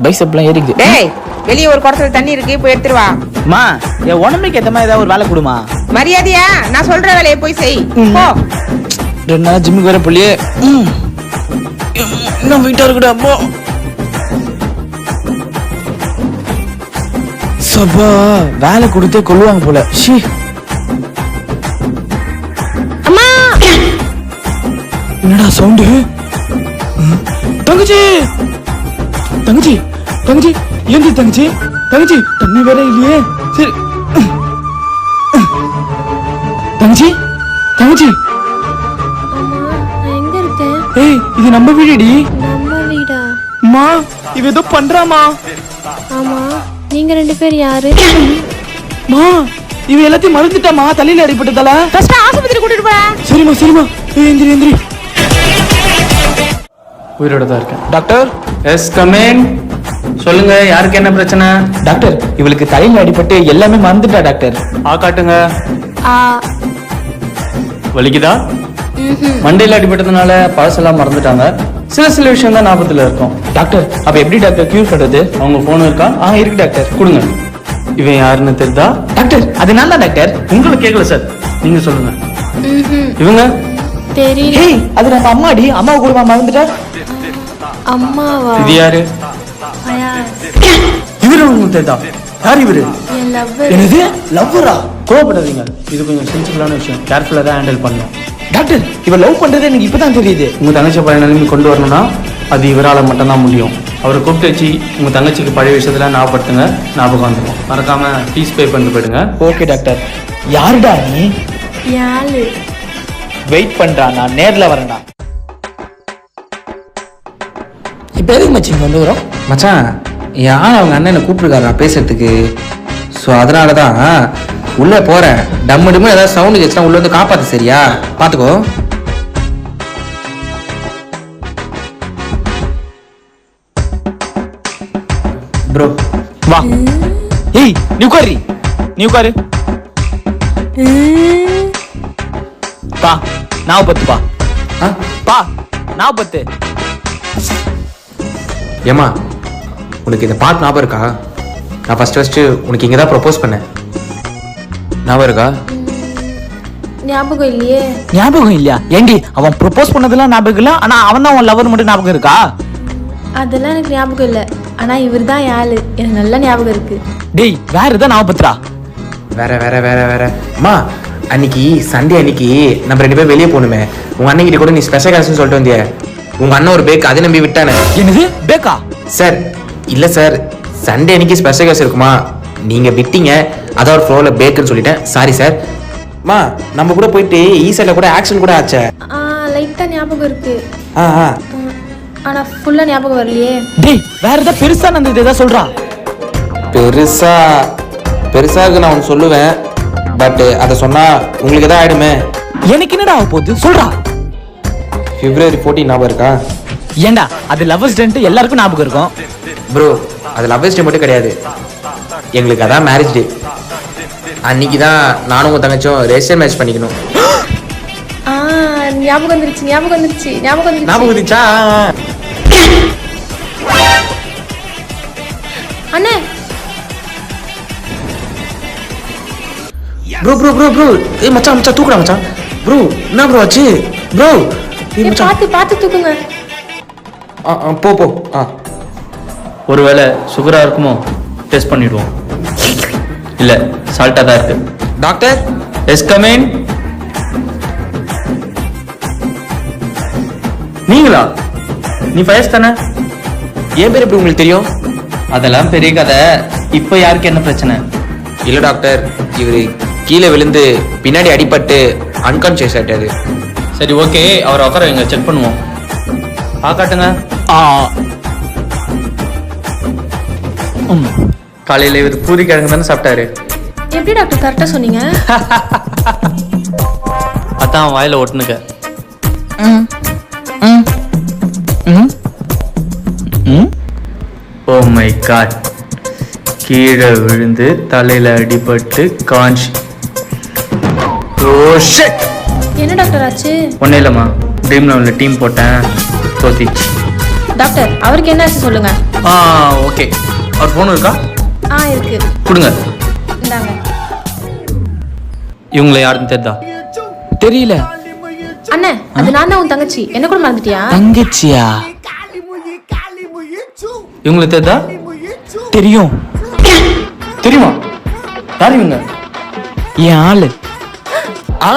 பைசப்லாம் ஏறிக்குது. டேய் வெளியே ஒரு குடத்துல தண்ணி இருக்கு, போய் எடுத்துட்டு வா. மா என் உடம்புக்கு ஏத்த மாதிரி ஏதாவது ஒரு வேலை கொடுமா. மரியாதையா நான் சொல்ற வேலையை போய் செய் போ. 2 நாள் ஜிம்முக்கு வர புள்ளியே இன்னும் வீட்டா இருக்குடா. அப்போ சபா வேலை கொடுத்தே கொள்ளுவாங்க போல. ஷி அம்மா என்னடா சவுண்டு? தங்கச்சி தங்கச்சி தங்கச்சி ஏந்தி தங்கச்சி தங்கச்சி தண்ணி வேற இல்லையே. சரி தங்கச்சி தங்கச்சி எங்க இருக்கேன்? ஏய் இது நம்ம வீடுடி. நம்ம வீடா? மா இவ ஏதோ பண்றாமா. ஆமா, நீங்க 2 பேர் யாரு? மா இவ எல்லாத்தையும் மறந்துட்டாமா, தலையில அடிபட்டதால. ஃபர்ஸ்ட் ஆஸ்பத்திரி கூட்டிட்டு போ. சரிம்மா சரிம்மா. எந்திரி எந்திரி. உயிரோட தான் இருக்கேன் டாக்டர். Yes come on. சொல்லுங்க, யாருக்கு என்ன பிரச்சனை? டாக்டர் இவளுக்கு தலையில அடிபட்டு எல்லாமே மறந்துட்டா டாக்டர். காட்டுங்க. ஆ. வலிக்குதா? மண்டையில அடிபட்டதுனால பழசெல்லாம் மறந்துட்டாங்க. சில விஷயம் தான் ஞாபகத்துல இருக்கும். டாக்டர் அப்ப எப்படி டாக்டர் கியூர் பண்றது? அவங்க போன் இருக்கா? இருக்கு டாக்டர். கொடுங்க. இவன் யாருன்னு தெரியுதா? டாக்டர் அது நான் தான் டாக்டர். உங்களுக்கு கேட்கல சார், நீங்க சொல்லுங்க. இவங்க தெரியல. ஏய் அது நம்ம அம்மாடி. அம்மாவை கூட மறந்துட்டா. அம்மாவா? இது யாரு? இவரு உங்களுக்கு தெரியுதா? யார் இவரு? என் லவ்வர். என்னது லவ்வரா? கோவப்படாதீங்க, இது கொஞ்சம் சென்சிபிளான விஷயம். கேர்ஃபுல்லா தான் ஹேண்டில் பண்ணணும். டாக்டர் இவ லவ் பண்றது எனக்கு இப்பதான் தெரியுது. உங்க தங்கச்சி பழைய நிலைமை கொண்டு வரணும்னா அது இவரால் மட்டும்தான் முடியும். அவரை கூப்பிட்டு வச்சு உங்க தங்கச்சிக்கு பழைய விஷயத்துல ஞாபகப்படுத்துங்க, ஞாபகம் வந்துடும். மறக்காம ஃபீஸ் பே பண்ணிட்டு போயிடுங்க. Okay doctor. யாருடா நீ? யாரு? வெயிட் பண்றா, நான் நேர்ல வரேன்டா. இப்ப எதுக்கு மச்சி இங்க வந்துக்கிறோம்? மச்சான் யார் அவங்க அண்ணனை கூப்பிட்டுருக்காரா பேசுறதுக்கு. ஸோ அதனால தான் உள்ளே போகிறேன். டம்மு டம்மு ஏதாவது சவுண்டு கேச்சுன்னா உள்ளே வந்து காப்பாற்று. சரியா? பார்த்துக்கோ. ப்ரோ வா. ஏய் நீ உட்காரு, நீ உட்காரு. பா நான் 10 பா. பா நான் 10. ஏம்மா உனக்கு இந்த பாட்டு ஞாபகம் இருக்கா? நான் ஃபஸ்ட்டு உனக்கு இங்கே தான் ப்ரப்போஸ் பண்ணேன். ஞாபகம் இருக்கா? ஞாபகம் இல்லையே. ஞாபகம் இல்லையா? ஏண்டி அவன் ப்ரொபோஸ் பண்ணதெல்லாம் ஞாபகம் இல்ல, ஆனா அவன் தான் அவன் லவர் மட்டும் ஞாபகம் இருக்கா? அதெல்லாம் எனக்கு ஞாபகம் இல்லை. ஆனா இவர் தான் யாரு எனக்கு நல்லா ஞாபகம் இருக்கு. டேய் வேற எதாவது ஞாபகப்படுத்துறா. வேற வேற வேற வேற அம்மா அன்னைக்கு சண்டே அன்னைக்கு நம்ம 2 பேரும் வெளியே போகணுமே. உங்க அண்ணன் கிட்ட கூட நீ ஸ்பெஷல் கிளாஸ்ன்னு சொல்லிட்டு வந்தியே. உங்க அண்ணன் ஒரு பேக் அதை நம்பி விட்டானே. என்னது பேக்கா? சார் இல்லை சார், சண்டே அன்னைக்கு ஸ்பெஷல் கிளாஸ் இருக்குமா, நீங்க விட்டீங்க. அதான் ஒரு ஃப்ளோர்ல பேக்குன்னு சொல்லிட்டேன். Sorry sir. மா நம்ம கூட போயிட்டு ஈசைல கூட ஆக்ஷன் கூட ஆச்சே. லைட்டா ஞாபகம் இருக்கு. ஆ ஆனா ஃபுல்லா ஞாபகம் வரலையே. டேய் வேற ஏதாவது பெருசா நடந்தது ஏதாவது சொல்றா. பெருசா இருக்கு நான் ஒன்று சொல்லுவேன். பட் அதை சொன்னா உங்களுக்கு எதாவது ஆயிடுமே. எனக்கு என்னடா ஆக போகுது சொல்றா. February 14 ஞாபகம் இருக்கா? ஏண்டா அது லவ்வர்ஸ் டேன்ட்டு எல்லாருக்கும் ஞாபகம் இருக்கும். ப்ரோ அது லவ்வர்ஸ் டே மட்டும் கிடையாது, எங்களுக்கு அதான் மேரேஜ் டே. அன்னைக்கு தான் நானும் உங்க தங்கச்சும் ரெஜிஸ்டர் மேட்ச் பண்ணிக்கணும். ஞாபகம் வந்துருச்சு ஞாபகம் வந்துருச்சு ஞாபகம் வந்துருச்சு. ஞாபகம் வந்துச்சா? அண்ணே ப்ரோ ப்ரோ ப்ரோ ப்ரோ ஏய் மச்சான் மச்சான் தூக்குடா மச்சான். ப்ரோ என்ன ப்ரோ ஆச்சு? ப்ரோ ஏய் மச்சான் பார்த்து பார்த்து தூக்குங்க. போ போ. ஒருவேளை சுகரா இருக்குமோ, டெஸ்ட் பண்ணிடுவோம். இல்ல சால்ட்டா தான் இருக்கு. டாக்டர். Yes come on. நீங்களா? நீ ஃபயஸ் தானே? என் பேர் எப்படி உங்களுக்கு தெரியும்? அதெல்லாம் பெரிய கதை. இப்போ யாருக்கு என்ன பிரச்சனை? இல்ல டாக்டர், இவரு கீழே விழுந்து பின்னாடி அடிபட்டு அன்கான்சியஸ் ஆயிட்டாரு. சரி ஓகே, அவரை உட்கார வைங்க, செக் பண்ணுவோம். காட்டுங்க. காலையில இவர் பூரி கிழங்கு தானே சாப்பிட்டாரு. எப்படி டாக்டர் கரெக்டா சொன்னீங்க? அதான் வாயில ஒட்டுனுக்க. ஓ மை காட், கீழே விழுந்து தலையில அடிபட்டு காஞ்சி. Oh shit. என்ன டாக்டர் ஆச்சு? ஒன்றும் இல்லைம்மா, ட்ரீம் லெவலில் டீம் போட்டேன், தோத்திச்சு. டாக்டர் அவருக்கு என்ன ஆச்சு சொல்லுங்க. ஓகே. அவர் ஃபோன் இருக்கா? இருக்கு. கொடுங்க. இந்தாங்க. இவங்களை யாருன்னு தெரியுதா? தெரியல. அண்ணே, அது நான் தான் உன் தங்கச்சி. என்ன கூட மறந்துட்டியா? தங்கச்சியா? இவங்களை தெரியுதா? தெரியும். தெரியுமா? யார் இவங்க? என் ஆளு. ஆ